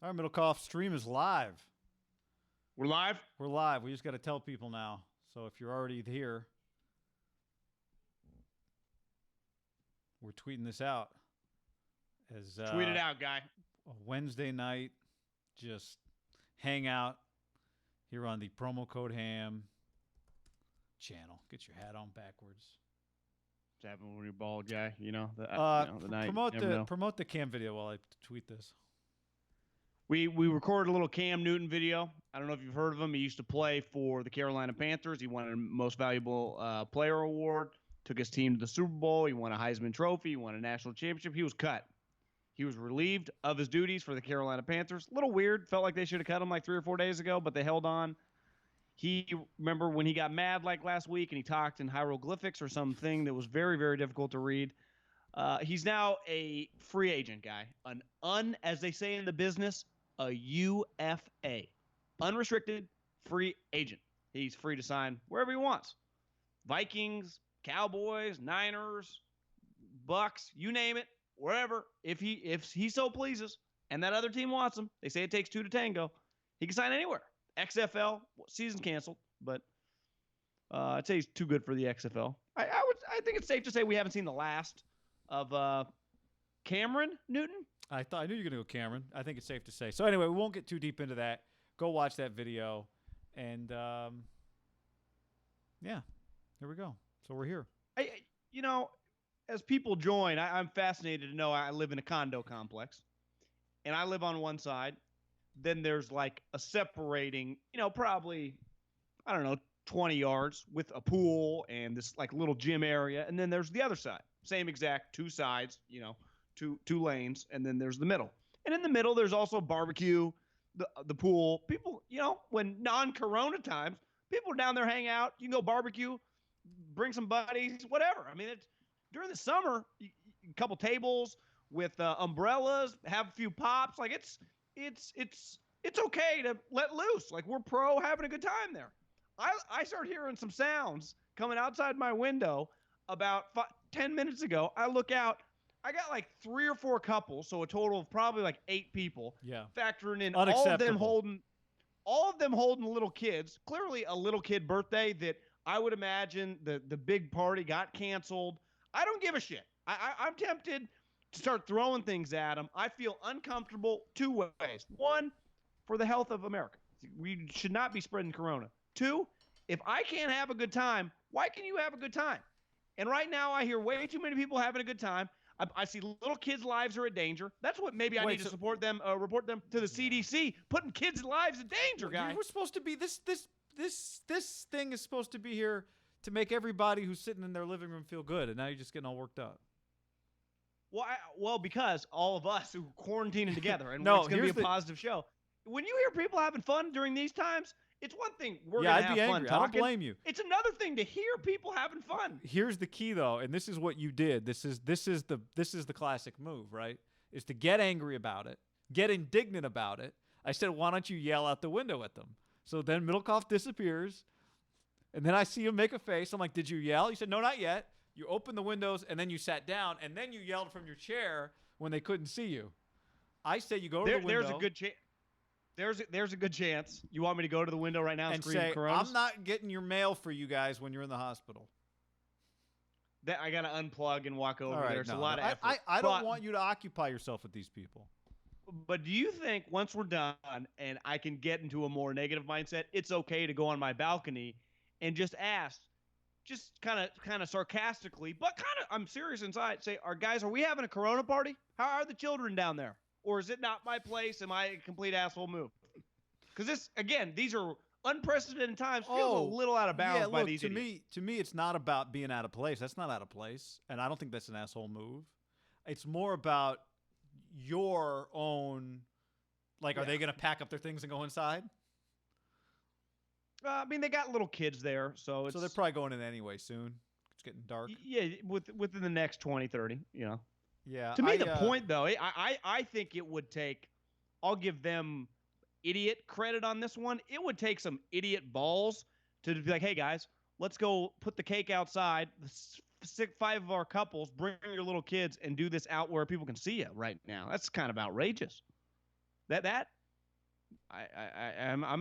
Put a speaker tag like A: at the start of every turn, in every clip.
A: All right, Middlecoff, stream is live.
B: We're live?
A: We're live. We just got to tell people now. So if you're already here, we're tweeting this out as
B: tweet it out, guy.
A: A Wednesday night, just hang out here on the promo code ham channel. Get your hat on backwards.
B: What's happening when you're bald, guy? The night.
A: Promote the Cam video while I tweet this.
B: We recorded a little Cam Newton video. I don't know if you've heard of him. He used to play for the Carolina Panthers. He won a Most Valuable Player award, took his team to the Super Bowl. He won a Heisman Trophy. He won a national championship. He was cut. He was relieved of his duties for the Carolina Panthers. A little weird. Felt like they should have cut him like 3 or 4 days ago, but they held on. Remember when he got mad like last week and he talked in hieroglyphics or something that was very, very difficult to read. He's now a free agent guy. As they say in the business, a UFA. Unrestricted free agent. He's free to sign wherever he wants. Vikings, Cowboys, Niners, Bucks, you name it, wherever. If he so pleases and that other team wants him, they say it takes 2 to tango, he can sign anywhere. XFL, season canceled, but I'd say he's too good for the XFL. I think it's safe to say we haven't seen the last of Cameron Newton.
A: I knew you were going to go Cameron. I think it's safe to say. So anyway, we won't get too deep into that. Go watch that video. And, yeah, here we go. So we're here.
B: As people join, I'm fascinated to know I live in a condo complex. And I live on one side. Then there's like a separating, probably, 20 yards with a pool and this like little gym area. And then there's the other side. Same exact 2 sides, two lanes, and then there's the middle. And in the middle, there's also barbecue, the pool. People, when non-corona times, people are down there hang out. You can go barbecue, bring some buddies, whatever. I mean, it's during the summer, a couple tables with umbrellas, have a few pops. Like it's okay to let loose. Like we're pro having a good time there. I start hearing some sounds coming outside my window about 10 minutes ago. I look out. I got like 3 or 4 couples, so a total of probably like 8 people.
A: Yeah.
B: Factoring in all of them holding little kids. Clearly a little kid birthday that I would imagine the big party got canceled. I don't give a shit. I'm tempted to start throwing things at them. I feel uncomfortable 2 ways. 1, for the health of America. We should not be spreading corona. 2, if I can't have a good time, why can you have a good time? And right now I hear way too many people having a good time. I see little kids' lives are in danger. That's what maybe I need to report them to the CDC, putting kids' lives in danger, guys.
A: We're supposed to be this thing is supposed to be here to make everybody who's sitting in their living room feel good, and now you're just getting all worked up.
B: Well, because all of us who are quarantining together, and it's going to be a positive show. When you hear people having fun during these times, it's one thing we're going to have fun talking.
A: I don't blame you.
B: It's another thing to hear people having fun.
A: Here's the key, though, and this is what you did. This is the classic move, right? Is to get angry about it, get indignant about it. I said, why don't you yell out the window at them? So then Middlecoff disappears, and then I see him make a face. I'm like, did you yell? He said, no, not yet. You opened the windows, and then you sat down, and then you yelled from your chair when they couldn't see you. I say you go to the window.
B: There's a good chance. There's a good chance you want me to go to the window right now and scream
A: say,
B: Coronas?
A: I'm not getting your mail for you guys when you're in the hospital.
B: That I got to unplug and walk over there. It's a lot of
A: effort. I don't want you to occupy yourself with these people.
B: But do you think once we're done and I can get into a more negative mindset, it's okay to go on my balcony and just ask, just kind of sarcastically, but I'm serious inside, say, are we having a Corona party? How are the children down there? Or is it not my place? Am I a complete asshole move? Because these are unprecedented times. Feels a little out of bounds by these idiots.
A: To me, it's not about being out of place. That's not out of place, and I don't think that's an asshole move. It's more about your own. Like, are they going to pack up their things and go inside?
B: I mean, they got little kids there, so
A: they're probably going in anyway soon. It's getting dark.
B: Yeah, within the next 20, 30,
A: Yeah.
B: To me, the point, though, I think it would take – I'll give them idiot credit on this one. It would take some idiot balls to be like, hey, guys, let's go put the cake outside. 5 of our couples, bring your little kids and do this out where people can see you right now. That's kind of outrageous. I'm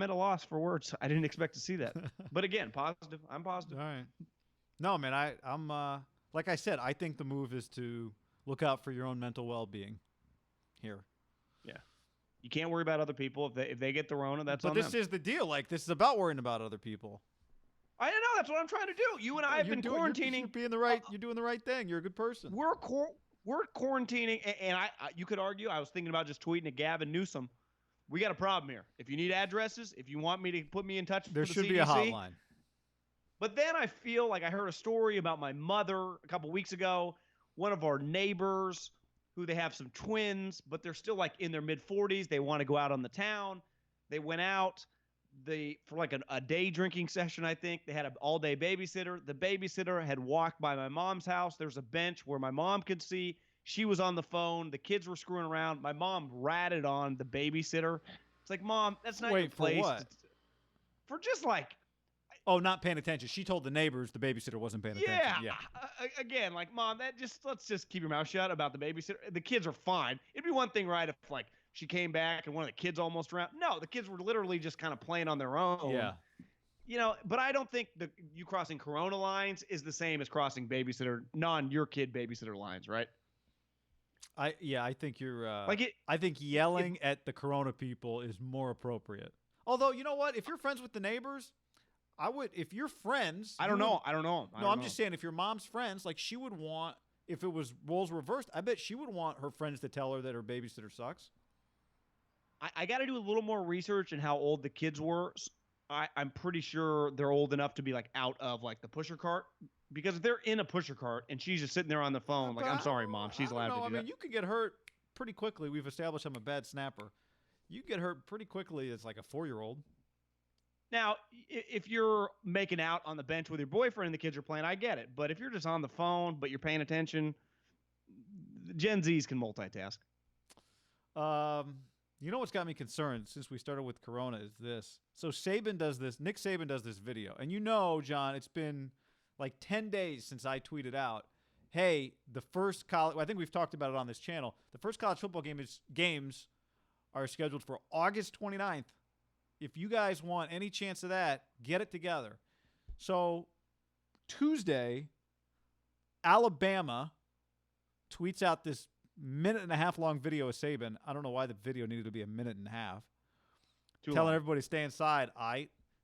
B: at a loss for words. I didn't expect to see that. But again, positive. I'm positive.
A: All right. No, man, I'm like I said, I think the move is to look out for your own mental well-being here.
B: Yeah. You can't worry about other people. If they get the Rona, that's on
A: them. But this
B: them.
A: is the deal. Like, this is about worrying about other people.
B: I know. That's what I'm trying to do. You and I have been quarantining.
A: You're being the right. You're doing the right thing. You're a good person.
B: We're quarantining, and you could argue. I was thinking about just tweeting at Gavin Newsom. We got a problem here. If you need addresses, if you want me to put me in touch with the CDC,
A: there should be a hotline.
B: But then I feel like I heard a story about my mother a couple weeks ago. One of our neighbors, who they have some twins, but they're still like in their mid-40s. They want to go out on the town. They went out for like a day drinking session, I think. They had an all-day babysitter. The babysitter had walked by my mom's house. There's a bench where my mom could see. She was on the phone. The kids were screwing around. My mom ratted on the babysitter. It's like, Mom, that's not your place.
A: For what?
B: For just like...
A: Oh, not paying attention. She told the neighbors the babysitter wasn't paying attention. Yeah.
B: Again, like, Mom, let's just keep your mouth shut about the babysitter. The kids are fine. It'd be one thing, right, if like she came back and one of the kids almost drowned. No, the kids were literally just kind of playing on their own.
A: Yeah.
B: You know, but I don't think you crossing Corona lines is the same as crossing your kid babysitter lines, right?
A: I think you're I think yelling at the Corona people is more appropriate. Although, you know what? If you're friends with the neighbors, I would. If you're friends,
B: I don't know.
A: No, I'm just saying, if your mom's friends, like, she would want, if it was roles reversed, I bet she would want her friends to tell her that her babysitter sucks.
B: I got to do a little more research in how old the kids were. I'm pretty sure they're old enough to be like out of like the pusher cart, because if they're in a pusher cart and she's just sitting there on the phone, like, I'm sorry, Mom, she's allowed to do that.
A: I mean, you could get hurt pretty quickly. We've established I'm a bad snapper. You get hurt pretty quickly as like a 4-year-old.
B: Now, if you're making out on the bench with your boyfriend and the kids are playing, I get it. But if you're just on the phone, but you're paying attention, Gen Zs can multitask.
A: You know what's got me concerned since we started with Corona is this. So Saban does this. Nick Saban does this video. And you know, John, it's been like 10 days since I tweeted out, hey, the first college – I think we've talked about it on this channel. The first college football games are scheduled for August 29th. If you guys want any chance of that, get it together. So Tuesday, Alabama tweets out this 1.5-minute long video of Saban. I don't know why the video needed to be 1.5 minutes. Telling everybody to stay inside.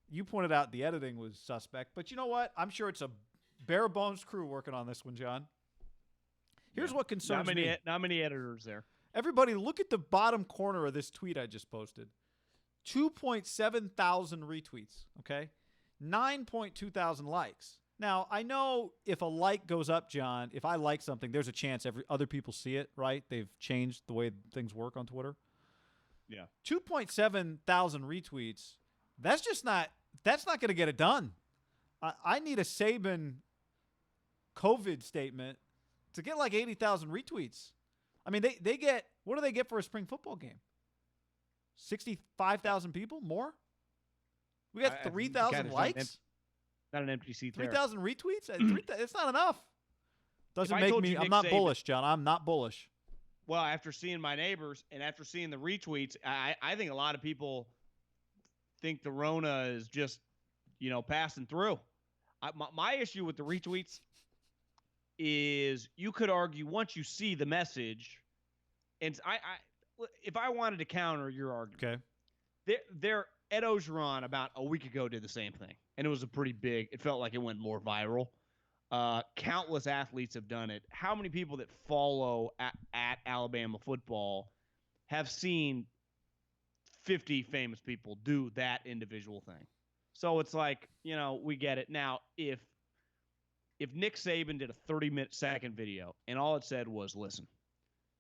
A: You pointed out the editing was suspect. But you know what? I'm sure it's a bare bones crew working on this one, John. Here's what concerns me.
B: Not many editors there.
A: Everybody, look at the bottom corner of this tweet I just posted. 2.7 thousand retweets, okay? 9.2 thousand likes. Now, I know if a like goes up, John, if I like something, there's a chance other people see it, right? They've changed the way things work on Twitter.
B: Yeah.
A: 2.7 thousand retweets, that's not going to get it done. I need a Saban COVID statement to get like 80,000 retweets. I mean, they get, what do they get for a spring football game? 65,000 people? More? We got 3,000 likes?
B: Not an empty seat
A: 3,000 retweets? It's not enough. Doesn't make me, I'm not bullish, John. I'm not bullish.
B: Well, after seeing my neighbors and after seeing the retweets, I think a lot of people think the Rona is just, passing through. My issue with the retweets is you could argue once you see the message, and if I wanted to counter your argument, okay, Ed Ogeron about a week ago did the same thing, and it was it felt like it went more viral. Countless athletes have done it. How many people that follow at Alabama football have seen 50 famous people do that individual thing? So it's like, we get it. Now, if Nick Saban did a 30-second video and all it said was, listen,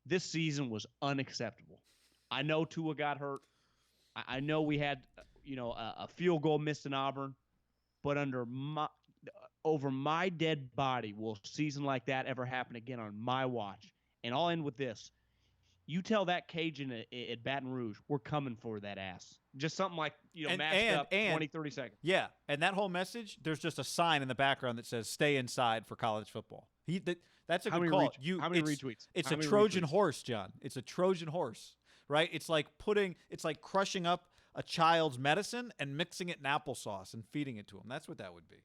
B: this season was unacceptable. I know Tua got hurt. I know we had, a field goal missed in Auburn, but over my dead body will a season like that ever happen again on my watch. And I'll end with this. You tell that Cajun at Baton Rouge, we're coming for that ass. Just something like, mashed up 20, 30 seconds.
A: Yeah, and that whole message, there's just a sign in the background that says, stay inside for college football. That's a good call.
B: How many retweets?
A: It's a Trojan horse, John. It's a Trojan horse right? It's like crushing up a child's medicine and mixing it in applesauce and feeding it to them. That's what that would be.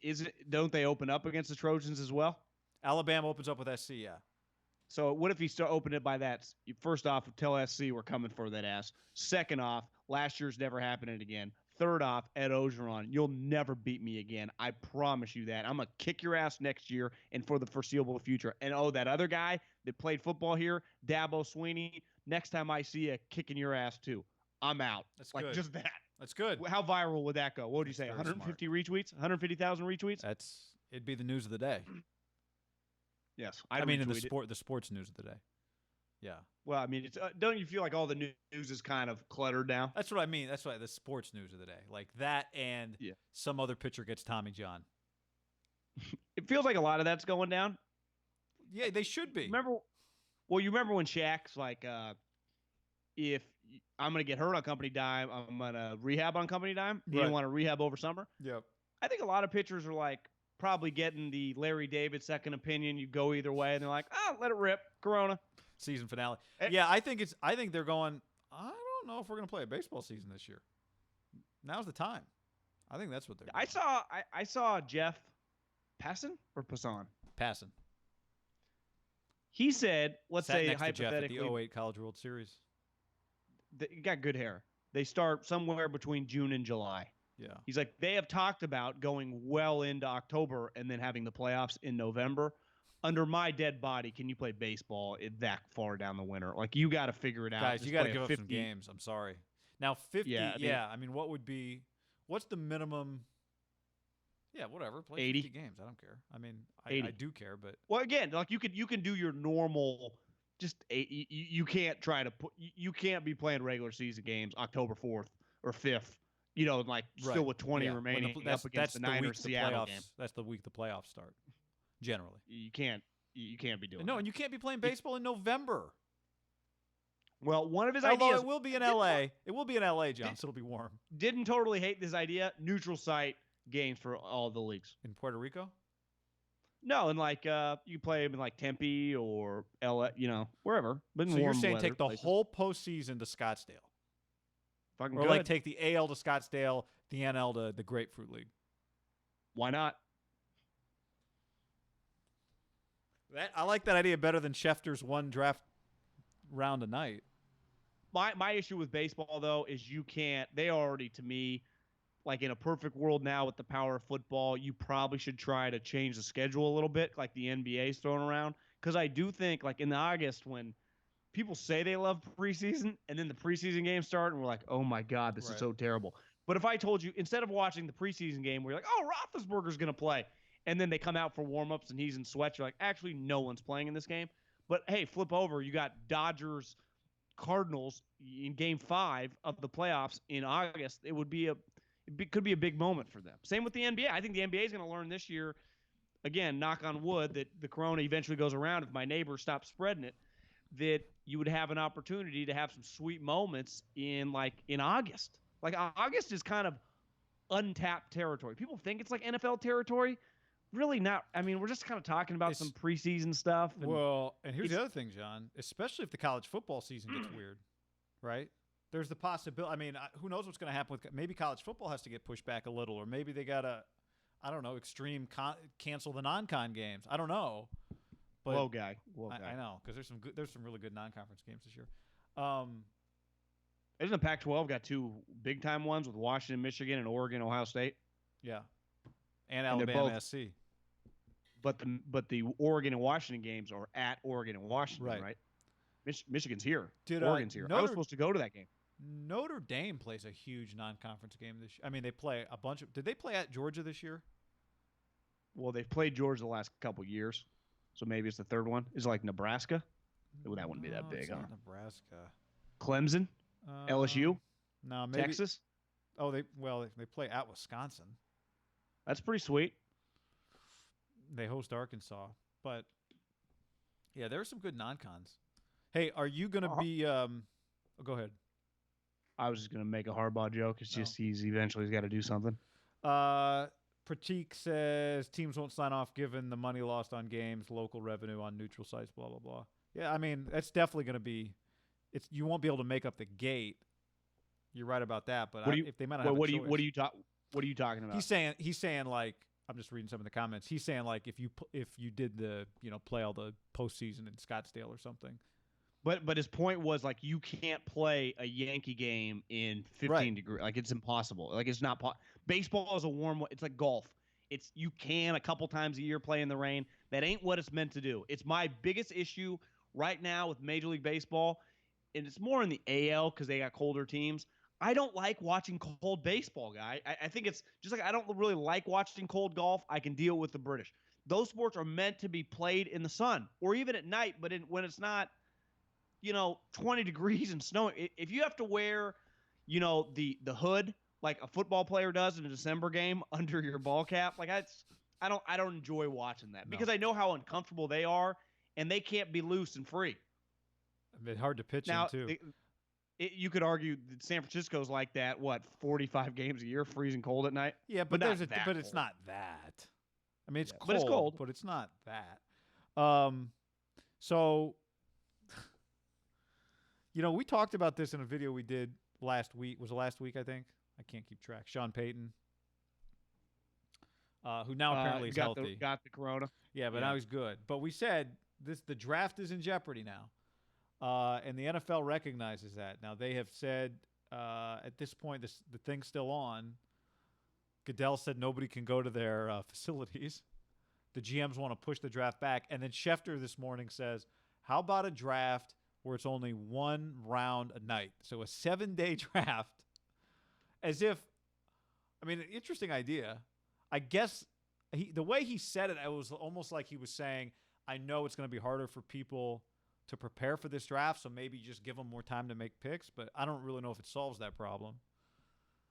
B: Is it? Don't they open up against the Trojans as well?
A: Alabama opens up with SC, yeah.
B: So what if he start opening it by that? First off, tell SC we're coming for that ass. Second off, last year's never happening again. Third off, Ed Ogeron, you'll never beat me again. I promise you that. I'm going to kick your ass next year and for the foreseeable future. And that other guy that played football here, Dabo Sweeney, next time I see you, kicking your ass too. I'm out.
A: That's
B: like
A: good.
B: Just that.
A: That's good.
B: How viral would that go? What would you say? 150 retweets? 150,000 retweets?
A: It'd be the news of the day.
B: Yes.
A: I mean, in the sports news of the day. Yeah.
B: Well, I mean, it's don't you feel like all the news is kind of cluttered now?
A: That's what I mean. That's why the sports news of the day, like that, and some other pitcher gets Tommy John.
B: It feels like a lot of that's going down.
A: Yeah, they should be.
B: You remember when Shaq's like, if I'm going to get hurt on company dime, I'm going to rehab on company dime. He didn't want to rehab over summer.
A: Yep.
B: I think a lot of pitchers are like probably getting the Larry David second opinion. You go either way, and they're like, let it rip, Corona.
A: Season finale. Yeah, I think they're going, I don't know if we're going to play a baseball season this year. Now's the time. I think that's what they're doing.
B: I saw Jeff Passan or Passan?
A: Passan.
B: He said, let's
A: Sat
B: say
A: next
B: hypothetically,
A: to Jeff at the 08 College World Series.
B: He got good hair. They start somewhere between June and July.
A: Yeah.
B: He's like, they have talked about going well into October and then having the playoffs in November. Under my dead body, can you play baseball that far down the winter? Like, you got to figure it out.
A: Guys, you got to give up some games. I'm sorry. Now, 50, I mean, what's the minimum? Yeah, whatever. Play
B: 80
A: 50 games. I don't care. I mean, I do care, but.
B: Well, again, like you can do your normal, just you can't try to put, you can't be playing regular season games October 4th or 5th, still with 20 remaining up against the Niners Seattle game.
A: That's the week the playoffs start. Generally,
B: you can't be doing.
A: No, and you can't be playing baseball in November.
B: Well, one of his
A: Although
B: ideas.
A: it will be in L.A. It will be in L.A., John, so it'll be warm.
B: Didn't totally hate this idea. Neutral site games for all the leagues
A: in Puerto Rico.
B: No, and you play in like Tempe or LA, wherever. But
A: so you're saying take the whole postseason to Scottsdale,
B: fucking
A: or
B: good.
A: take the AL to Scottsdale, the NL to the Grapefruit League.
B: Why not?
A: I like that idea better than Schefter's one draft round a night.
B: My issue with baseball though is you can't. They already, to me, like in a perfect world now with the power of football, you probably should try to change the schedule a little bit, like the NBA's thrown around. Because I do think, like in August, when people say they love preseason, and then the preseason games start, and we're like, oh my God, this is so terrible. But if I told you, instead of watching the preseason game where you're like, oh, Roethlisberger's going to play, and then they come out for warm-ups and he's in sweats, you're like, actually, no one's playing in this game. But, hey, flip over. You got Dodgers, Cardinals in Game 5 of the playoffs in August. It would be could be a big moment for them. Same with the NBA. I think the NBA is going to learn this year, again, knock on wood, that the corona eventually goes around. If my neighbor stops spreading it, that you would have an opportunity to have some sweet moments in August. Like August is kind of untapped territory. People think it's like NFL territory. Really not. I mean, we're just kind of talking about some preseason stuff.
A: And here's the other thing, John, especially if the college football season gets weird, right? There's the possibility. I mean, who knows what's going to happen with maybe college football has to get pushed back a little, or maybe they got to, I don't know, cancel the non-con games. I don't know. But
B: Whoa, guy.
A: I know, because there's some really good non-conference games this year.
B: Isn't the Pac-12 got two big-time ones with Washington, Michigan, and Oregon, Ohio State?
A: Yeah, and Alabama SC.
B: But the Oregon and Washington games are at Oregon and Washington, right? Michigan's here. Oregon's here. I was supposed to go to that game.
A: Notre Dame plays a huge non-conference game this year. I mean, they play a bunch of – did they play at Georgia this year?
B: Well, they've played Georgia the last couple years, so maybe it's the third one. Is it like Nebraska? Well, that wouldn't be that big,
A: it's
B: huh?
A: not Nebraska.
B: Clemson? LSU?
A: No, maybe
B: Texas?
A: Oh, they play at Wisconsin.
B: That's pretty sweet.
A: They host Arkansas, but yeah, there are some good non-cons. Hey, are you going to be? Go ahead.
B: I was just going to make a Harbaugh joke. It's just he's got to do something.
A: Pratik says teams won't sign off given the money lost on games, local revenue on neutral sites, blah blah blah. Yeah, I mean that's definitely going to be you won't be able to make up the gate. You're right about that, but if they might not have
B: what
A: a
B: do
A: choice.
B: What are you talking about?
A: He's saying like, I'm just reading some of the comments. He's saying like if you did the play all the postseason in Scottsdale or something.
B: But his point was like you can't play a Yankee game in 15 degrees. Like it's impossible. Like it's not baseball is a warm. It's like golf. You can a couple times a year play in the rain. That ain't what it's meant to do. It's my biggest issue right now with Major League Baseball, and it's more in the AL because they got colder teams. I don't like watching cold baseball, guy. I think it's just like I don't really like watching cold golf. I can deal with the British. Those sports are meant to be played in the sun or even at night, but when it's not, 20 degrees and snowing. If you have to wear, the hood like a football player does in a December game under your ball cap, like I don't enjoy watching that because I know how uncomfortable they are and they can't be loose and free.
A: It's hard to pitch
B: now,
A: in too.
B: You could argue that San Francisco's like that. 45 games a year, freezing cold at night.
A: Yeah, but it's not that. I mean, it's cold, but it's not that. So, we talked about this in a video we did last week. Was it last week? I think I can't keep track. Sean Payton, who now apparently is healthy,
B: got the corona.
A: Yeah, but now he's good. But we said the draft is in jeopardy now. And the NFL recognizes that. Now, they have said at this point, the thing's still on. Goodell said nobody can go to their facilities. The GMs want to push the draft back. And then Schefter this morning says, how about a draft where it's only one round a night? So a 7-day draft. As if, an interesting idea. I guess the way he said it, it was almost like he was saying, I know it's going to be harder for people to prepare for this draft, so maybe just give them more time to make picks, but I don't really know if it solves that problem.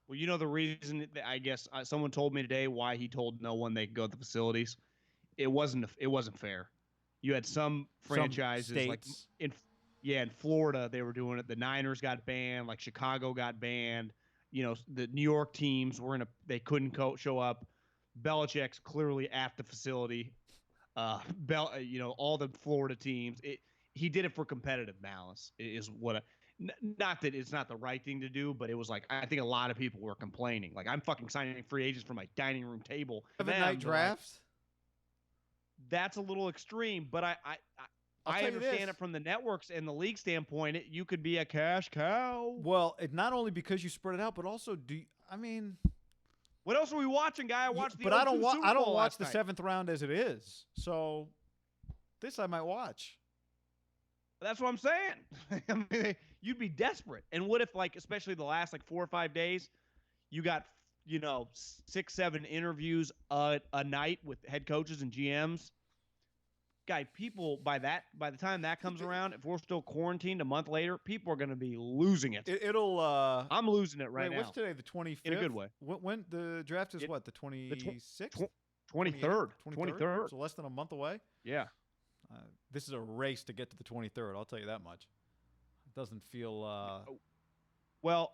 B: Well, the reason that I guess someone told me today why he told no one they could go to the facilities. It wasn't fair. You had some franchises like in Florida they were doing it. The Niners got banned, like Chicago got banned. The New York teams they couldn't show up. Belichick's clearly at the facility. All the Florida teams. He did it for competitive malice is what not that it's not the right thing to do, but it was like, I think a lot of people were complaining. Like I'm fucking signing free agents from my dining room table.
A: 7-night drafts.
B: That's a little extreme, but I understand it from the networks and the league standpoint. You could be a cash cow.
A: Well, not only because you spread it out, but also
B: what else are we watching, guy? I watched
A: but I don't watch the 7th round as it is. So this I might watch.
B: That's what I'm saying. I mean, you'd be desperate. And what if, especially the last 4 or 5 days, you got 6, 7 interviews a night with head coaches and GMs? Guy, people by the time that comes around, if we're still quarantined a month later, people are going to be losing it. I'm losing it right now.
A: What's today? The 25th.
B: In a good way.
A: When the draft is what? The 26th.
B: 23rd. 23rd.
A: So less than a month away.
B: Yeah.
A: This is a race to get to the 23rd. I'll tell you that much. It doesn't feel.
B: Well,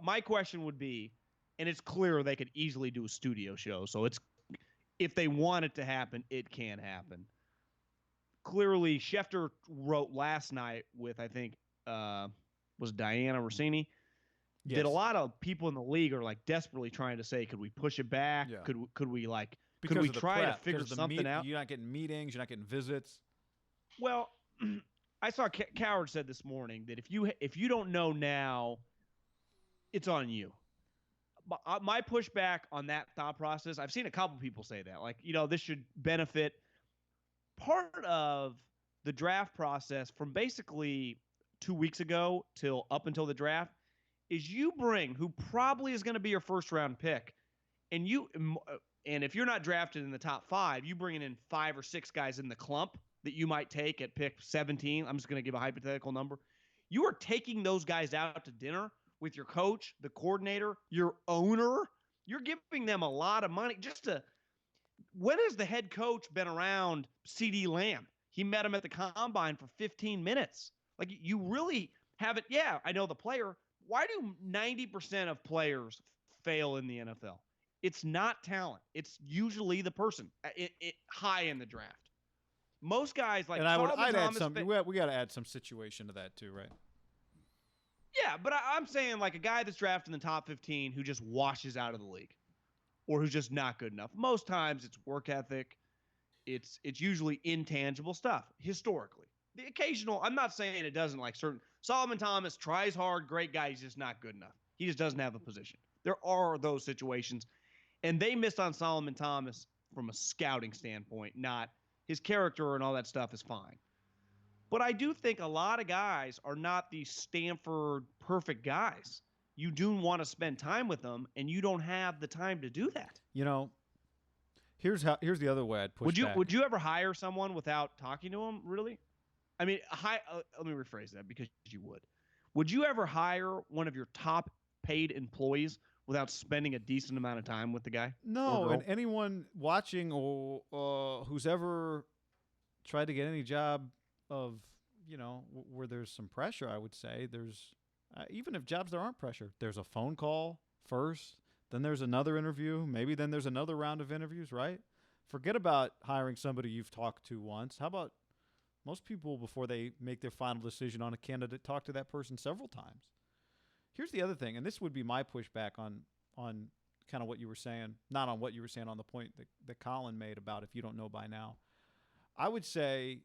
B: my question would be, and it's clear they could easily do a studio show. So if they want it to happen, it can happen. Clearly, Schefter wrote last night with, I think, was Diana Rossini.
A: Yes.
B: Did a lot of people in the league are desperately trying to say, could we push it back?
A: Yeah.
B: Could we try to figure something out?
A: You're not getting meetings. You're not getting visits.
B: Well, I saw Coward said this morning that if you don't know now, it's on you. My pushback on that thought process, I've seen a couple people say that. This should benefit. Part of the draft process from basically 2 weeks ago up until the draft is you bring who probably is going to be your first round pick, and if you're not drafted in the top 5, you bring in 5 or 6 guys in the clump that you might take at pick 17. I'm just going to give a hypothetical number. You are taking those guys out to dinner with your coach, the coordinator, your owner. You're giving them a lot of money when has the head coach been around CD Lamb? He met him at the combine for 15 minutes. You really haven't. Yeah, I know the player. Why do 90% of players fail in the NFL? It's not talent. It's usually the person high in the draft. Most guys
A: and I'd add some. We got to add some situation to that too, right?
B: Yeah, but I'm saying like a guy that's drafted in the top 15 who just washes out of the league or who's just not good enough. Most times it's work ethic. It's usually intangible stuff historically. The occasional, I'm not saying it doesn't, like certain Solomon Thomas tries hard, great guy, he's just not good enough. He just doesn't have a position. There are those situations, and they missed on Solomon Thomas from a scouting standpoint, not his character and all that stuff is fine. But I do think a lot of guys are not these Stanford perfect guys. You do want to spend time with them, and you don't have the time to do that.
A: You know, here's the other way I'd push back.
B: Would you ever hire someone without talking to them? Really? I mean, let me rephrase that because you would. Would you ever hire one of your top paid employees without spending a decent amount of time with the guy?
A: No, and anyone watching or who's ever tried to get any job of, where there's some pressure, I would say there's even if jobs there aren't pressure, there's a phone call first, then there's another interview, maybe then there's another round of interviews, right? Forget about hiring somebody you've talked to once. How about most people, before they make their final decision on a candidate, talk to that person several times. Here's the other thing, and this would be my pushback on kind of what you were saying, not on what you were saying, on the point that Colin made about if you don't know by now. I would say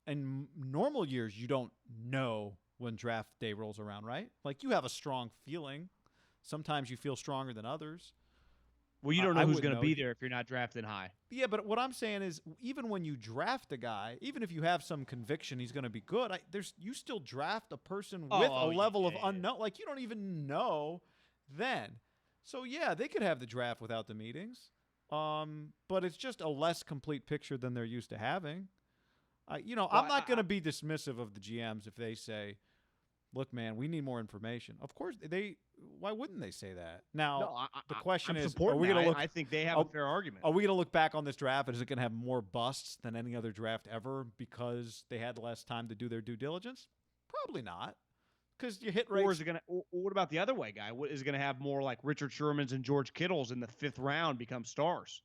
A: in normal years, you don't know when draft day rolls around, right? Like you have a strong feeling. Sometimes you feel stronger than others.
B: Well, you don't know who's going to be there if you're not drafted high.
A: Yeah, but what I'm saying is, even when you draft a guy, even if you have some conviction he's going to be good, you still draft a person with a level of unknown. Like you don't even know then. So yeah, they could have the draft without the meetings, but it's just a less complete picture than they're used to having. I'm not going to be dismissive of the GMs if they say, "Look, man, we need more information." Of course, why wouldn't they say that? Now, the question is, are we going to look?
B: I think they have a fair argument.
A: Are we going to look back on this draft and is it going to have more busts than any other draft ever because they had less time to do their due diligence? Probably not, because your hit rates.
B: Or is it going to? What about the other way, guy? What is going to have more like Richard Shermans and George Kittles in the 5th round become stars?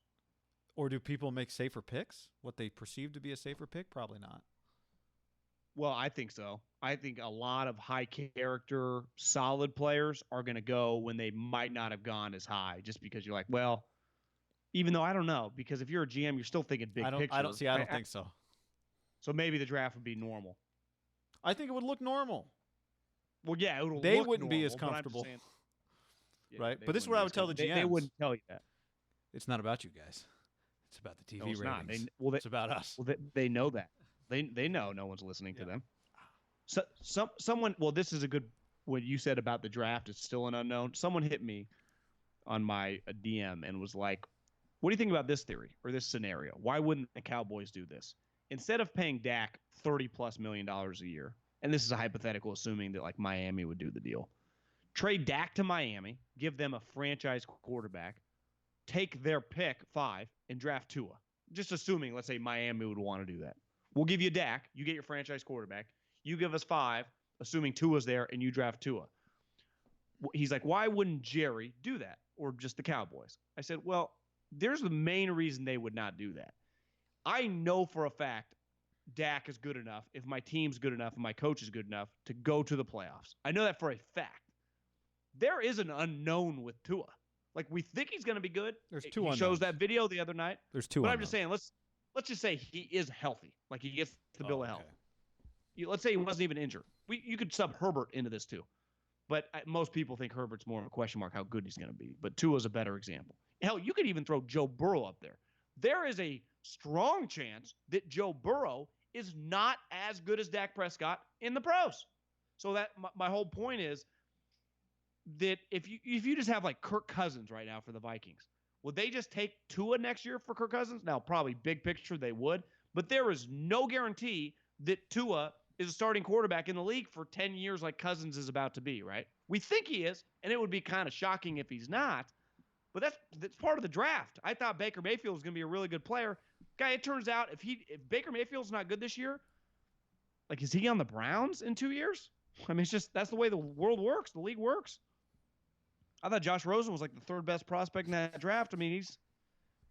A: Or do people make safer picks? What they perceive to be a safer pick? Probably not.
B: Well, I think so. I think a lot of high character, solid players are going to go when they might not have gone as high, just because you're like, well, even though I don't know, because if you're a GM, you're still thinking big picture.
A: I don't think so.
B: So maybe the draft would be normal.
A: I think it would look normal.
B: Well, yeah,
A: they wouldn't be as comfortable, right? But this is what I would tell the GMs.
B: They wouldn't tell you that.
A: It's not about you guys. It's about the TV ratings. It's about us.
B: Well, they know that. They know no one's listening to them. So someone. Well, this is a good. What you said about the draft is still an unknown. Someone hit me on my DM and was like, "What do you think about this theory or this scenario? Why wouldn't the Cowboys do this instead of paying Dak $30+ million a year?" And this is a hypothetical, assuming that like Miami would do the deal. Trade Dak to Miami, give them a franchise quarterback, take their pick 5 and draft Tua. Just assuming, let's say Miami would want to do that. We'll give you Dak. You get your franchise quarterback. You give us 5, assuming Tua's there, and you draft Tua. He's like, why wouldn't Jerry do that, or just the Cowboys? I said, well, there's the main reason they would not do that. I know for a fact Dak is good enough, if my team's good enough and my coach is good enough, to go to the playoffs. I know that for a fact. There is an unknown with Tua. Like, we think he's going to be good.
A: There's 2 unknowns.
B: He shows that video the other night.
A: There's 2
B: But
A: unknowns.
B: I'm just saying, let's just say he is healthy. Like, he gets the bill of health. Let's say he wasn't even injured. You could sub Herbert into this too. But most people think Herbert's more of a question mark how good he's going to be. But Tua's a better example. Hell, you could even throw Joe Burrow up there. There is a strong chance that Joe Burrow is not as good as Dak Prescott in the pros. So that my whole point is that if you just have like Kirk Cousins right now for the Vikings, would they just take Tua next year for Kirk Cousins? Now, probably big picture they would, but there is no guarantee that Tua is a starting quarterback in the league for 10 years like Cousins is about to be, right? We think he is, and it would be kind of shocking if he's not, but that's part of the draft. I thought Baker Mayfield was going to be a really good player. Guy, it turns out if Baker Mayfield's not good this year, like, is he on the Browns in 2 years? I mean, that's the way the world works, the league works. I thought Josh Rosen was like the 3rd best prospect in that draft. I mean, he's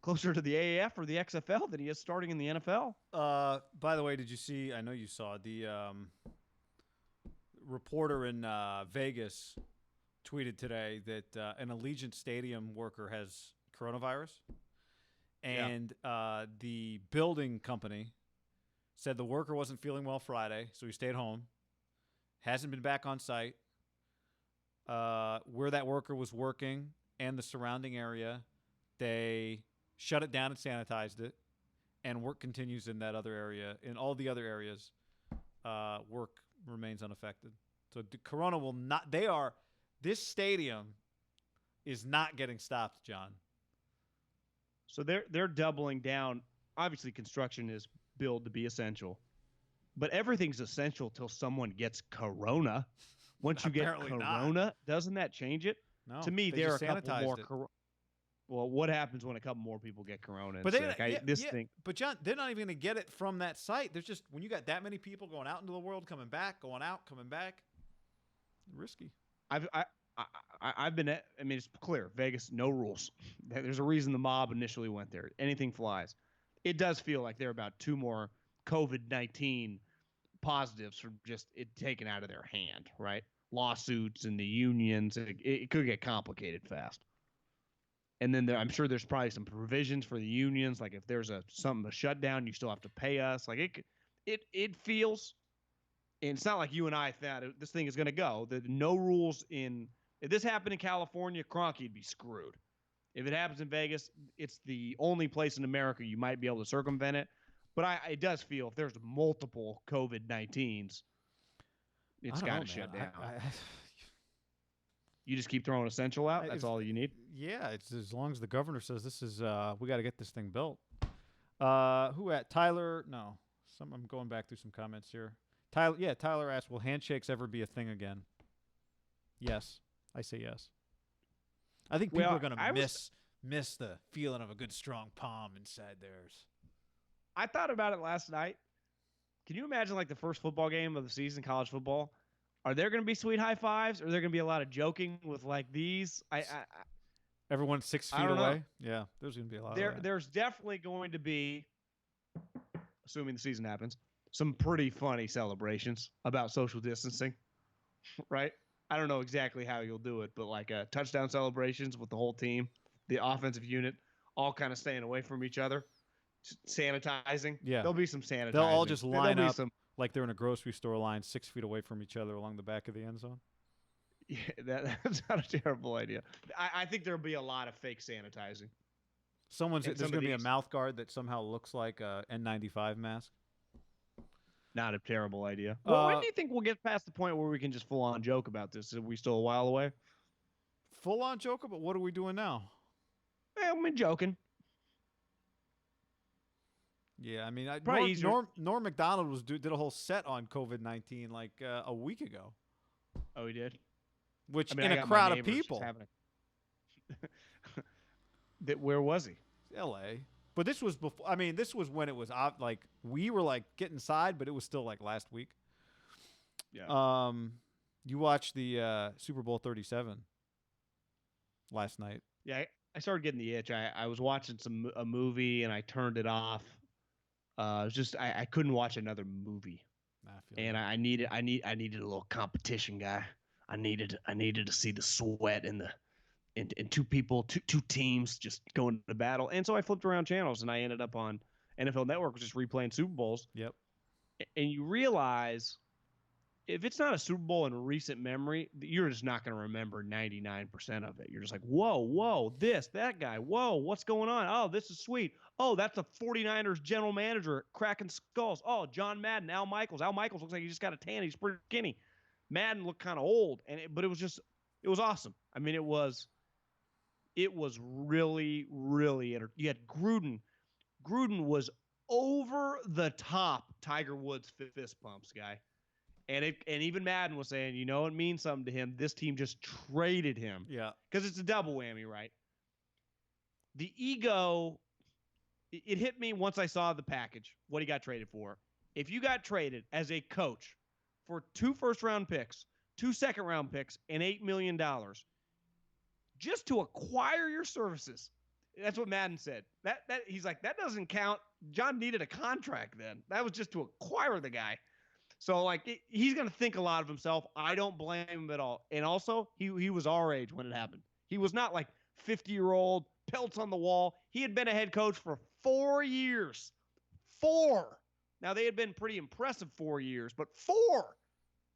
B: closer to the AAF or the XFL than he is starting in the NFL.
A: By the way, did you see? I know you saw the reporter in Vegas tweeted today that an Allegiant Stadium worker has coronavirus, and the building company said the worker wasn't feeling well Friday, so he stayed home. Hasn't been back on site. Where that worker was working and the surrounding area, they shut it down and sanitized it, and work continues in that other area. In all the other areas, work remains unaffected. So Corona will not. This stadium is not getting stopped, John.
B: So they're doubling down. Obviously, construction is billed to be essential, but everything's essential till someone gets corona. Once you get corona, doesn't that change it?
A: No.
B: To me, there are a couple more. Well, what happens when a couple more people get corona?
A: But But John, they're not even going to get it from that site. There's just when you got that many people going out into the world, coming back, going out, coming back, risky.
B: I've been. I mean, it's clear. Vegas, no rules. There's a reason the mob initially went there. Anything flies. It does feel like they're about 2 more COVID-19 positives from just it taken out of their hand, right? Lawsuits and the unions. It could get complicated fast. And then I'm sure there's probably some provisions for the unions, like if there's a shutdown, you still have to pay us. Like it feels, and it's not like you and I thought this thing is going to go. There's no rules if this happened in California, Kroenke'd be screwed. If it happens in Vegas, it's the only place in America you might be able to circumvent it. But it does feel if there's multiple COVID-19s, it's got to shut down. You just keep throwing essential out. That's all you need.
A: Yeah, it's as long as the governor says this is we got to get this thing built. Who at Tyler? No, I'm going back through some comments here. Tyler asked, "Will handshakes ever be a thing again?" Yes, I say yes. I think people are going to miss the feeling of a good strong palm inside theirs.
B: I thought about it last night. Can you imagine like the first football game of the season, college football? Are there going to be sweet high fives? Or are there going to be a lot of joking with like these?
A: Everyone's 6 feet away. Yeah, there's going to be a lot.
B: There's definitely going to be, assuming the season happens, some pretty funny celebrations about social distancing, right? I don't know exactly how you'll do it, but like touchdown celebrations with the whole team, the offensive unit, all kind of staying away from each other, sanitizing. Yeah, there'll be some sanitizing.
A: They'll all just line up like they're in a grocery store line 6 feet away from each other along the back of the end zone.
B: Yeah, that's not a terrible idea. I think there'll be a lot of fake sanitizing.
A: There's going to be a mouth guard that somehow looks like a N95 mask.
B: Not a terrible idea. Well, when do you think we'll get past the point where we can just full on joke about this? Are we still a while away?
A: Full on joke about what are we doing now?
B: I'm joking.
A: Yeah, I mean, Norm Macdonald did a whole set on COVID-19 like a week ago.
B: Oh, he did?
A: Which in a crowd of people.
B: Where was he?
A: L.A. But this was before. I mean, this was when it was like we were like getting inside, but it was still like last week.
B: Yeah.
A: You watched the Super Bowl 37 last night.
B: Yeah, I started getting the itch. I was watching a movie and I turned it off. I couldn't watch another movie, and I needed a little competition, guy. I needed to see the sweat and two teams just going to battle. And so I flipped around channels and I ended up on NFL Network, just replaying Super Bowls.
A: Yep.
B: And you realize if it's not a Super Bowl in recent memory, you're just not going to remember 99% of it. You're just like, whoa, that guy. Whoa, what's going on? Oh, this is sweet. Oh, that's a 49ers general manager cracking skulls. Oh, John Madden, Al Michaels. Al Michaels looks like he just got a tan. He's pretty skinny. Madden looked kind of old, but it was awesome. I mean, it was really, really entertaining. You had Gruden. Gruden was over the top Tiger Woods fist pumps, guy. And even Madden was saying, it means something to him. This team just traded him.
A: Yeah.
B: Because it's a double whammy, right? The ego, it hit me once I saw the package, what he got traded for. If you got traded as a coach for 2 first-round picks, 2 second-round picks, and $8 million just to acquire your services, that's what Madden said. That he's like, that doesn't count. John needed a contract then. That was just to acquire the guy. So like he's gonna think a lot of himself. I don't blame him at all. And also, he was our age when it happened. He was not like 50-year-old pelts on the wall. He had been a head coach for 4 years. 4. Now they had been pretty impressive 4 years, but 4.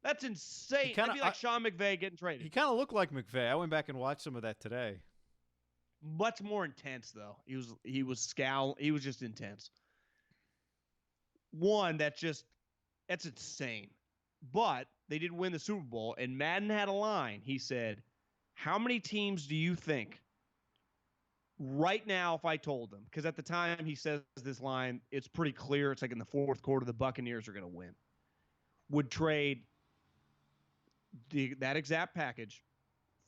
B: That's insane. That'd be like Sean McVay getting traded.
A: He kind of looked like McVay. I went back and watched some of that today.
B: Much more intense though. He was scowl. He was just intense. One that's insane. But they did win the Super Bowl, and Madden had a line. He said, "How many teams do you think right now, if I told them," because at the time he says this line, it's pretty clear. It's like in the fourth quarter, the Buccaneers are going to win. Would trade that exact package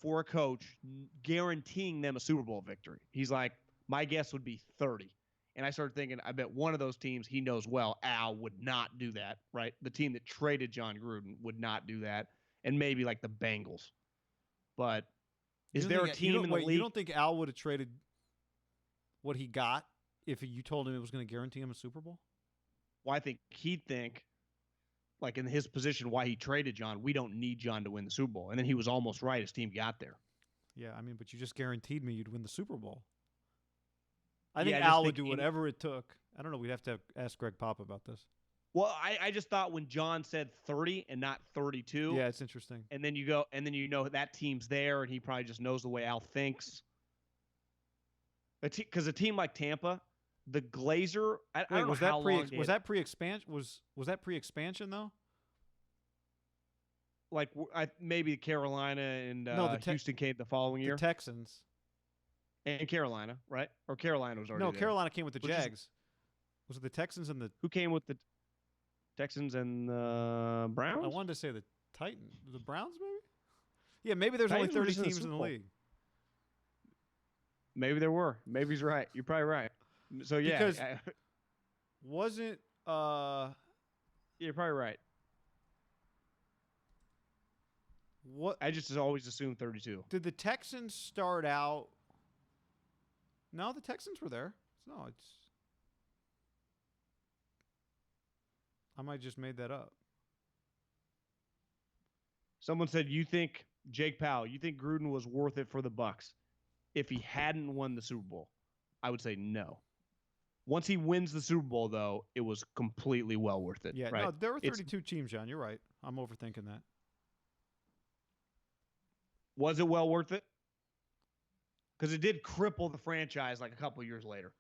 B: for a coach, guaranteeing them a Super Bowl victory. He's like, my guess would be 30. And I started thinking, I bet one of those teams he knows well, Al, would not do that, right? The team that traded Jon Gruden would not do that. And maybe like the Bengals. But is there a team in the league?
A: You don't think Al would have traded what he got if you told him it was going to guarantee him a Super Bowl?
B: Well, I think he'd think, like in his position, why he traded Jon, we don't need Jon to win the Super Bowl. And then he was almost right. His team got there.
A: Yeah, I mean, but you just guaranteed me you'd win the Super Bowl. I think Al would do whatever it took. I don't know. We'd have to ask Greg Pop about this.
B: Well, I just thought when Jon said 30 and not 32.
A: Yeah, it's interesting.
B: And then you know that team's there, and he probably just knows the way Al thinks. Because a team like Tampa, the Glazer, I don't know how long
A: was that pre-expansion? Was that pre-expansion though?
B: Like maybe Carolina and Houston came the following year.
A: The Texans.
B: And Carolina, right? Or Carolina was already there.
A: Carolina came with the Jags. Was it the Texans and the...
B: Who came with the Texans and the Browns?
A: I wanted to say the Titans. The Browns, maybe? Yeah, maybe there's only 30 teams in the league.
B: Maybe there were. Maybe he's right. You're probably right. So, yeah.
A: Because wasn't...
B: You're probably right.
A: What?
B: I just always assumed 32.
A: Did the Texans start out... No, the Texans were there. No, it's... I might just made that up.
B: Someone said, you think, Jake Powell, you think Gruden was worth it for the Bucs if he hadn't won the Super Bowl? I would say no. Once he wins the Super Bowl, though, it was completely well worth it.
A: Yeah,
B: right?
A: No, there were 32 teams, John. You're right. I'm overthinking that.
B: Was it well worth it? Because it did cripple the franchise like a couple years later.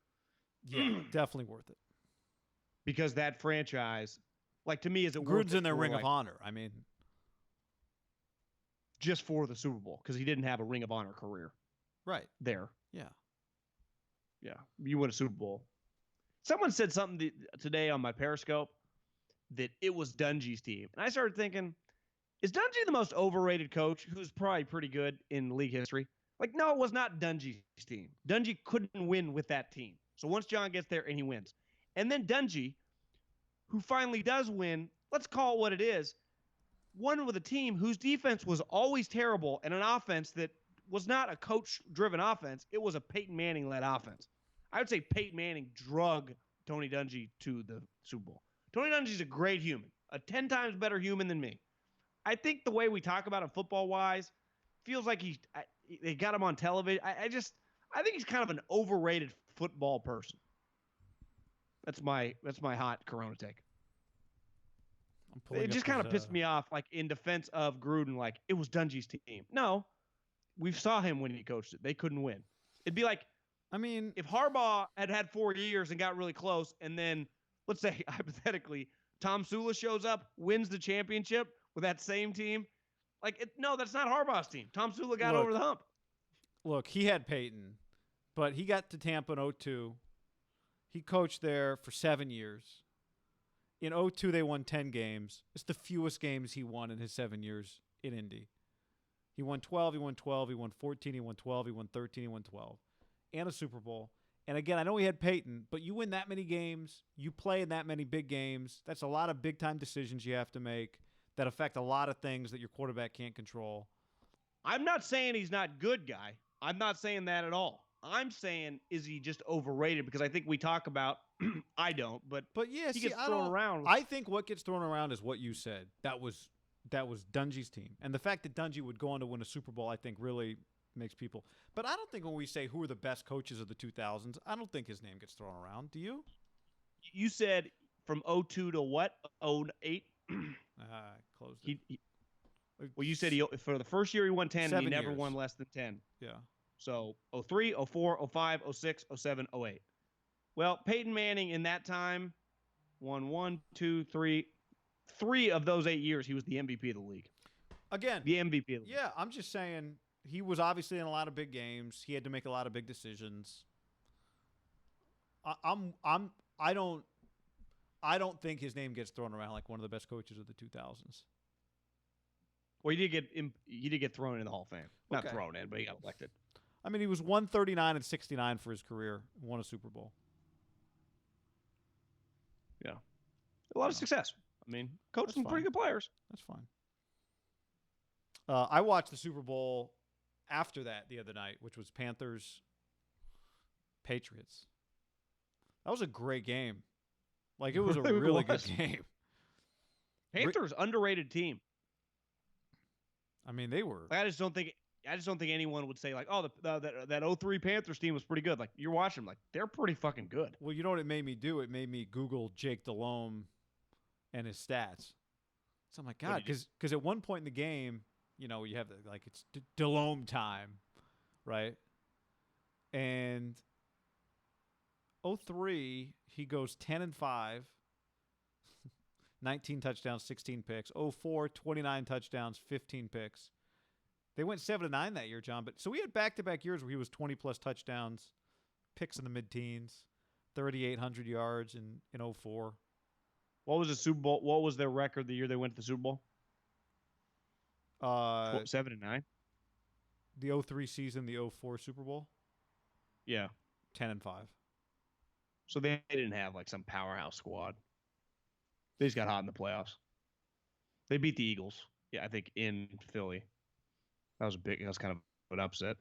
A: Yeah, definitely worth it.
B: Because that franchise, like to me, is it worth it?
A: Gruden's in their Ring of Honor. I mean,
B: just for the Super Bowl, because he didn't have a Ring of Honor career.
A: Right.
B: There.
A: Yeah.
B: Yeah. You win a Super Bowl. Someone said something today on my Periscope that it was Dungy's team. And I started thinking, is Dungy the most overrated coach who's probably pretty good in league history? Like, no, it was not Dungy's team. Dungy couldn't win with that team. So once Jon gets there and he wins. And then Dungy, who finally does win, let's call it what it is, won with a team whose defense was always terrible and an offense that was not a coach-driven offense. It was a Peyton Manning-led offense. I would say Peyton Manning drug Tony Dungy to the Super Bowl. Tony Dungy's a great human, a 10 times better human than me. I think the way we talk about him football-wise feels like they got him on television. I think he's kind of an overrated football person. That's my hot Corona take. It just kind of pissed me off, like in defense of Gruden, like it was Dungy's team. No, we saw him when he coached it. They couldn't win. It'd be like,
A: I mean,
B: if Harbaugh had 4 years and got really close, and then let's say hypothetically Tom Sula shows up, wins the championship with that same team. Like, no, that's not Harbaugh's team. Tom Sula got over the hump.
A: Look, he had Peyton, but he got to Tampa in 2002. He coached there for 7 years. In 2002, they won 10 games. It's the fewest games he won in his 7 years in Indy. He won 12, he won 12, he won 14, he won 12, he won 13, he won 12. And a Super Bowl. And again, I know he had Peyton, but you win that many games, you play in that many big games. That's a lot of big-time decisions you have to make that affect a lot of things that your quarterback can't control.
B: I'm not saying he's not good, guy. I'm not saying that at all. I'm saying, is he just overrated? Because I think we talk about, I don't, but
A: yeah,
B: he
A: see,
B: gets thrown around.
A: I think what gets thrown around is what you said. That was Dungy's team, and the fact that Dungy would go on to win a Super Bowl, I think, really makes people. But I don't think when we say who are the best coaches of the 2000s, I don't think his name gets thrown around. Do you?
B: You said from 02 to what? 08?
A: Closed it.
B: Well, you said for the first year he won 10 and he never
A: years.
B: won less than 10.
A: Yeah.
B: So 03, 04, 05, 06, 07, 08. Well, Peyton Manning in that time won 1, 2, 3. 3 of those 8 years he was the MVP of the league.
A: Again,
B: the MVP of the league.
A: Yeah, I'm just saying he was obviously in a lot of big games. He had to make a lot of big decisions. I don't think his name gets thrown around like one of the best coaches of the 2000s.
B: Well, he did get thrown in the Hall of Fame. Not thrown in, but he got elected.
A: I mean, he was 139 and 69 for his career. Won a Super Bowl.
B: Yeah, a lot of success. I mean, coached some pretty good players.
A: That's fine. I watched the Super Bowl after that the other night, which was Panthers Patriots. That was a great game. Like, it was a really good game.
B: Panthers underrated team.
A: I mean, they were.
B: I just don't think anyone would say like, oh, that 03 Panthers team was pretty good. Like, you're watching them, like, they're pretty fucking good.
A: Well, you know what it made me do? It made me Google Jake Delhomme and his stats. So I'm like, God, because at one point in the game, you know, you have it's Delhomme time, right? And 03, he goes 10-5, 19 touchdowns, 16 picks. 04, 29 touchdowns, 15 picks. They went 7-9 that year, John. But so we had back-to-back years where he was 20-plus touchdowns, picks in the mid-teens, 3,800 yards in 04.
B: What was the Super Bowl? What was their record the year they went to the Super Bowl? 7-9.
A: The 03 season, the 04 Super Bowl.
B: Yeah,
A: 10-5.
B: So they didn't have like some powerhouse squad. They just got hot in the playoffs. They beat the Eagles. Yeah, I think in Philly. That was kind of an upset.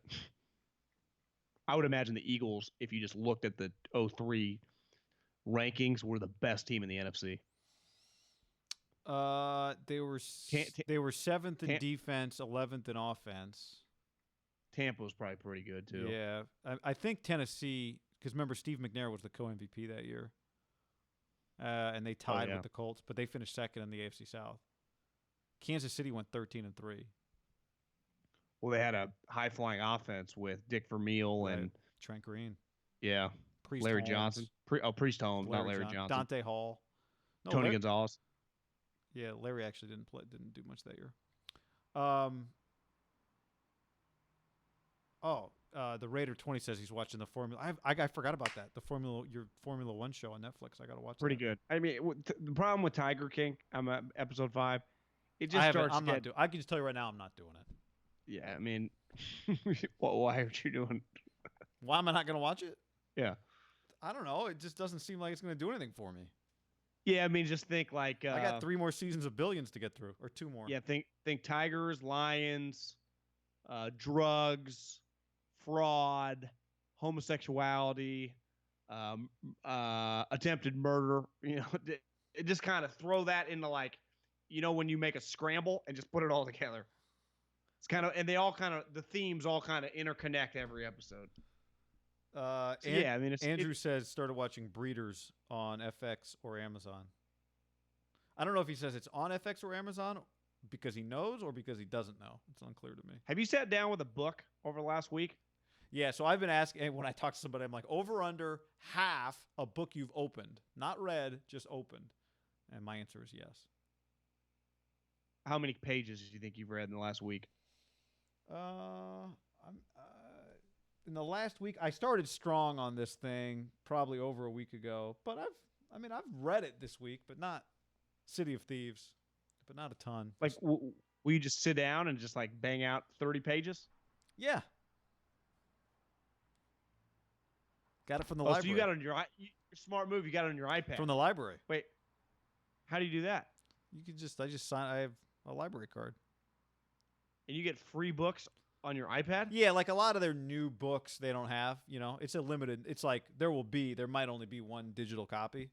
B: I would imagine the Eagles, if you just looked at the 03 rankings, were the best team in the NFC.
A: They were 7th in defense, 11th in offense.
B: Tampa was probably pretty good too.
A: Yeah, I think Tennessee, because remember Steve McNair was the co-MVP that year, and they tied with the Colts, but they finished second in the AFC South. Kansas City went 13-3.
B: Well, they had a high-flying offense with Dick Vermeil and
A: Trent Green.
B: Yeah,
A: Priest
B: Larry
A: Holmes.
B: Johnson. Priest Holmes, not Larry Johnson.
A: Dante Hall. No,
B: Tony Gonzalez.
A: Yeah, Larry actually didn't do much that year. The Raider 20 says he's watching the Formula. I forgot about that. Your Formula One show on Netflix. I gotta watch.
B: Pretty good. I mean, the problem with Tiger King, I'm at episode 5. It just starts.
A: I can just tell you right now, I'm not doing it.
B: Yeah, I mean, why aren't you doing?
A: Why am I not gonna watch it?
B: Yeah,
A: I don't know. It just doesn't seem like it's gonna do anything for me.
B: Yeah, I mean, just think like
A: I got 3 more seasons of Billions to get through, or 2 more.
B: Yeah, think Tigers, Lions, drugs, fraud, homosexuality, attempted murder. You know, it just kind of throw that into like, you know, when you make a scramble and just put it all together. It's kind of, and they all kind of, the themes all kind of interconnect every episode.
A: Yeah, I mean, Andrew says started watching Breeders on FX or Amazon. I don't know if he says it's on FX or Amazon because he knows or because he doesn't know. It's unclear to me.
B: Have you sat down with a book over the last week?
A: Yeah, so I've been asking, when I talk to somebody, I'm like, over under half a book you've opened. Not read, just opened. And my answer is yes.
B: How many pages do you think you've read in the last week?
A: In the last week, I started strong on this thing probably over a week ago. But I've read it this week, but not City of Thieves, but not a ton.
B: Like, will you just sit down and just like bang out 30 pages?
A: Yeah. Got it from the library.
B: So you got it on your smart move. You got it on your iPad
A: from the library.
B: Wait, how do you do that?
A: I just sign. I have a library card.
B: And you get free books on your iPad?
A: Yeah, like a lot of their new books they don't have. It's a limited. It's like there might only be one digital copy.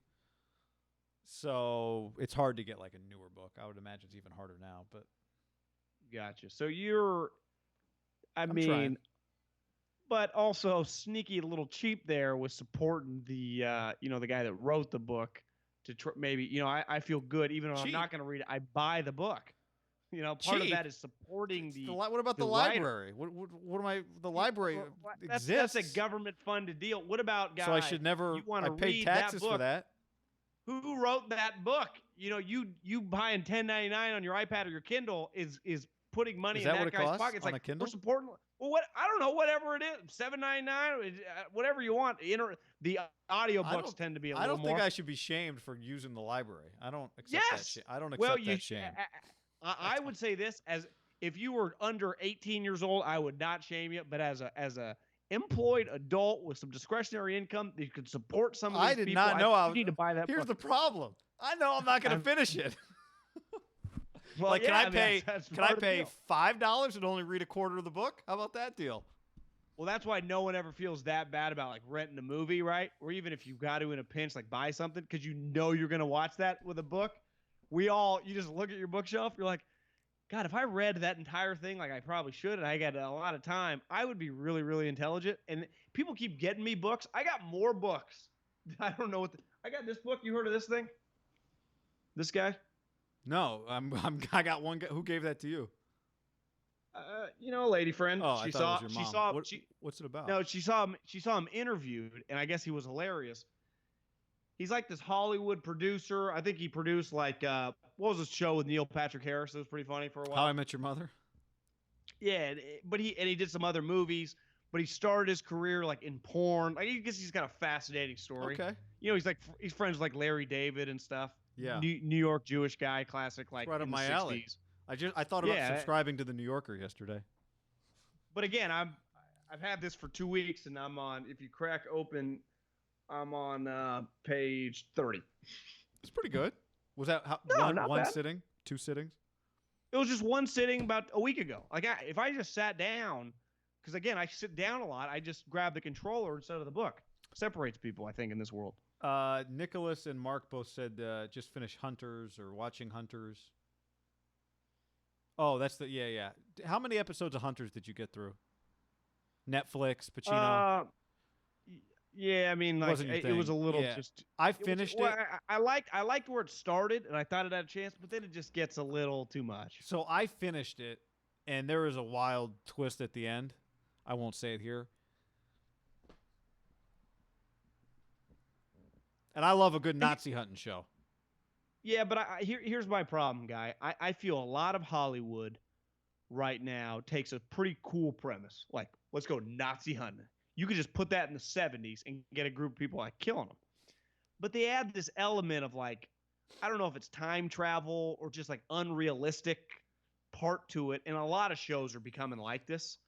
A: So it's hard to get like a newer book. I would imagine it's even harder now. But
B: Gotcha. So you're,
A: I'm trying.
B: but also sneaky, a little cheap there with supporting the the guy that wrote the book to maybe I feel good even though I'm not going to read it. I buy the book. Part of
A: Cheap.
B: that is supporting the.
A: What about the
B: writer.
A: library? What am I? The library
B: That's
A: exists.
B: a government funded deal. What about guys?
A: So I should never. I paid taxes for that.
B: Who wrote that book? You buying 10.99 on your iPad or your Kindle is putting money in that guy's pocket. It's
A: on
B: like
A: a Kindle?
B: we're supporting. Well, what I don't know, whatever it is, $7.99, whatever you want. The audiobooks tend to be a little more.
A: I don't think I should be shamed for using the library. I don't accept that shit. I don't accept that shame.
B: I would say this as if you were under 18 years old, I would not shame you. But as a employed adult with some discretionary income, you could support some of these people.
A: I did not know
B: you need to buy that.
A: Here's
B: book.
A: the problem. I know I'm not going to finish it.
B: Well,
A: like, can I pay
B: $5
A: and only read a quarter of the book? How about that deal?
B: Well, that's why no one ever feels that bad about like renting a movie, right? Or even if you got to in a pinch, like buy something because you're going to watch that with a book. You just look at your bookshelf. You're like, God, if I read that entire thing like I probably should, and I got a lot of time, I would be really, really intelligent. And people keep getting me books. I got more books. I don't know I got this book. You heard of this thing? This guy?
A: No, I got one guy. Who gave that to you?
B: A lady friend.
A: Oh, I thought it was your mom. What's it about?
B: No, she saw him interviewed, and I guess he was hilarious. He's like this Hollywood producer. I think he produced like what was this show with Neil Patrick Harris? It was pretty funny for a while.
A: How I Met Your Mother.
B: Yeah, but he did some other movies. But he started his career like in porn. I guess he's got a fascinating story.
A: Okay.
B: He's friends with like Larry David and stuff.
A: Yeah.
B: New York Jewish guy, classic like
A: right up my
B: 60s.
A: alley. I thought about subscribing to the New Yorker yesterday.
B: But again, I've had this for 2 weeks, and I'm on. If you crack open, I'm on page 30.
A: It's pretty good. Was that one sitting? 2 sittings?
B: It was just one sitting about a week ago. Like if I just sat down, because again I sit down a lot, I just grab the controller instead of the book. Separates people, I think, in this world.
A: Nicholas and Mark both said just finish Hunters or watching Hunters. Oh, that's yeah. How many episodes of Hunters did you get through? Netflix, Pacino.
B: Yeah, I mean, like it was a little just.
A: I finished it.
B: I liked where it started, and I thought it had a chance, but then it just gets a little too much.
A: So I finished it, and there was a wild twist at the end. I won't say it here. And I love a good Nazi hunting show.
B: Yeah, but here's my problem, guy. I feel a lot of Hollywood right now takes a pretty cool premise. Like, let's go Nazi hunting. You could just put that in the 70s and get a group of people like killing them. But they add this element of like, I don't know if it's time travel or just like unrealistic part to it. And a lot of shows are becoming like this.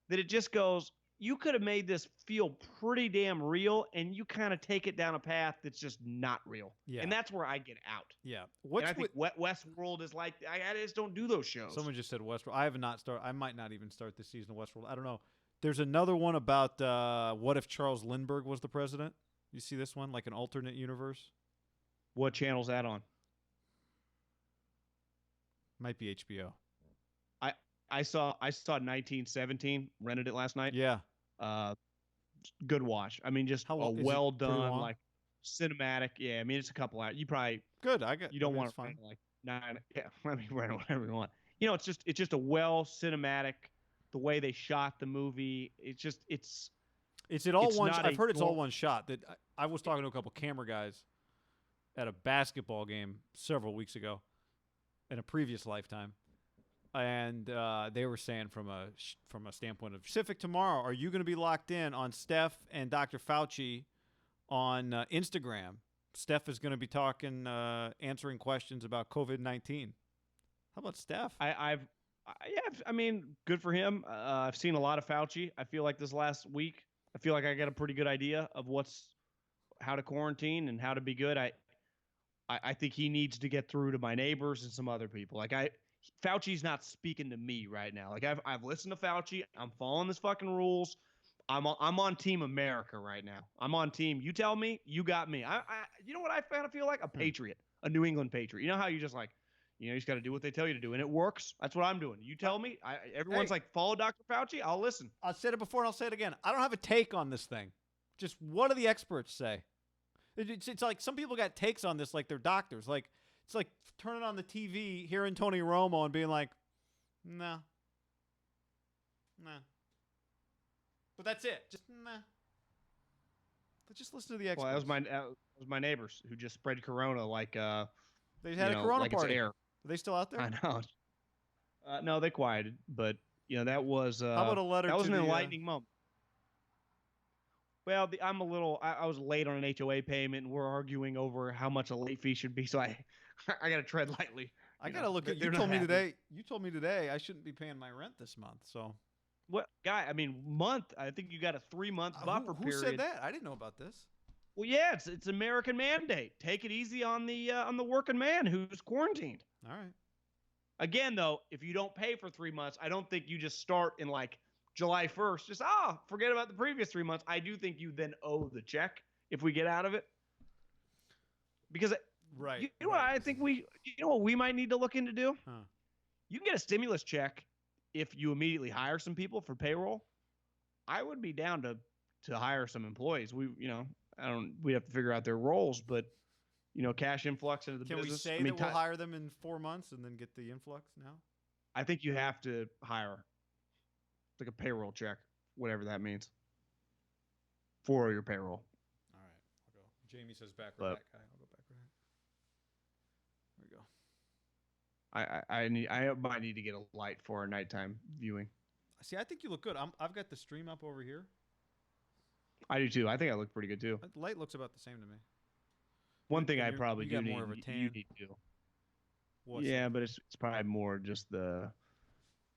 B: That it just goes, you could have made this feel pretty damn real, and you kind of take it down a path that's just not real. Yeah. And that's where I get out.
A: Yeah.
B: And I think Westworld is like, I just don't do those shows.
A: Someone just said Westworld. I have not started. I might not even start this season of Westworld. I don't know. There's another one about what if Charles Lindbergh was the president? You see this one, like an alternate universe?
B: What channel's that on?
A: Might be HBO.
B: I saw 1917. Rented it last night.
A: Yeah.
B: Good watch. I mean, just well done, like cinematic. Yeah, I mean, it's a couple hours. You probably
A: good.
B: You don't want to like 9. Yeah, I mean, rent whatever you want. It's just a well cinematic. The way they shot the movie, it's
A: all one. I've heard it's all one shot. That I was talking to a couple camera guys at a basketball game several weeks ago, in a previous lifetime. And they were saying from a standpoint of Pacific tomorrow, are you going to be locked in on Steph and Dr. Fauci on Instagram? Steph is going to be talking, answering questions about COVID-19. How about Steph?
B: I mean, good for him. I've seen a lot of Fauci. I feel like this last week, I feel like I got a pretty good idea of how to quarantine and how to be good. I think he needs to get through to my neighbors and some other people. Like Fauci's not speaking to me right now. Like I've listened to Fauci. I'm following this fucking rules. I'm on Team America right now. I'm on team. You tell me, you got me. You know what I kind of feel like? A patriot, a New England patriot. You know how you just like, you just got to do what they tell you to do, and it works. That's what I'm doing. You tell me. Everyone's like, follow Dr. Fauci. I'll listen.
A: I said it before, and I'll say it again. I don't have a take on this thing. Just what do the experts say? It's like some people got takes on this, like they're doctors. Like it's like turning on the TV, hearing Tony Romo, and being like, nah. But that's it. Just nah. But just listen to the experts.
B: Well, that was my neighbors who just spread corona like
A: they had a corona
B: like
A: party.
B: It's air.
A: Are they still out there?
B: I know. No, they quieted, but that was
A: how about a letter?
B: That was
A: an
B: enlightening moment. Well, I was late on an HOA payment, and we're arguing over how much a late fee should be. So I got to tread lightly.
A: I got to look at. You told me today. You told me today I shouldn't be paying my rent this month. So.
B: What guy? I mean, month. I think you got a 3-month buffer period.
A: Who said that? I didn't know about this.
B: Well, yeah, it's American mandate. Take it easy on the working man who's quarantined.
A: All right.
B: Again, though, if you don't pay for 3 months, I don't think you just start in like July 1st. Just forget about the previous 3 months. I do think you then owe the check if we get out of it. Because
A: right.
B: You know what I think what we might need to look into do?
A: Huh.
B: You can get a stimulus check if you immediately hire some people for payroll. I would be down to hire some employees. We have to figure out their roles, but cash influx into the business.
A: Can we say that we'll hire them in 4 months and then get the influx now?
B: I think you have to hire like a payroll check, whatever that means, for your payroll.
A: All right, I'll go. Jamie says back right. I'll go back right. There we go.
B: I might need to get a light for our nighttime viewing.
A: See, I think you look good. I've got the stream up over here.
B: I do too. I think I look pretty good too.
A: The light looks about the same to me.
B: One thing I probably do need.
A: More of a tan.
B: You need to. Yeah, but it's probably more just the.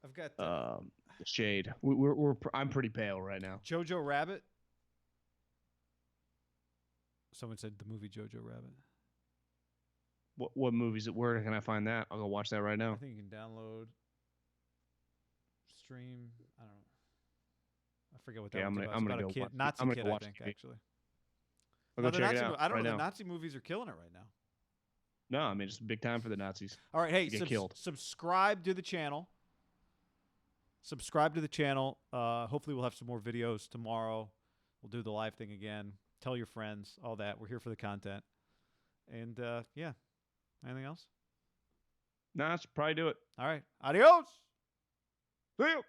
A: I've got
B: the shade. I'm pretty pale right now.
A: Jojo Rabbit. Someone said the movie Jojo Rabbit.
B: What movies? Where can I find that? I'll go watch that right now.
A: I think you can download, stream. I don't know. I forget what that was about.
B: I'm gonna go.
A: Nazi kid, I think actually.
B: I'll go check it out.
A: I don't know. The Nazi movies are killing it right now.
B: No, I mean it's big time for the Nazis.
A: All right, hey,
B: killed.
A: Subscribe to the channel. Hopefully, we'll have some more videos tomorrow. We'll do the live thing again. Tell your friends, all that. We're here for the content. And yeah. Anything else?
B: Nah, that's probably do it.
A: All right. Adios.
B: See you.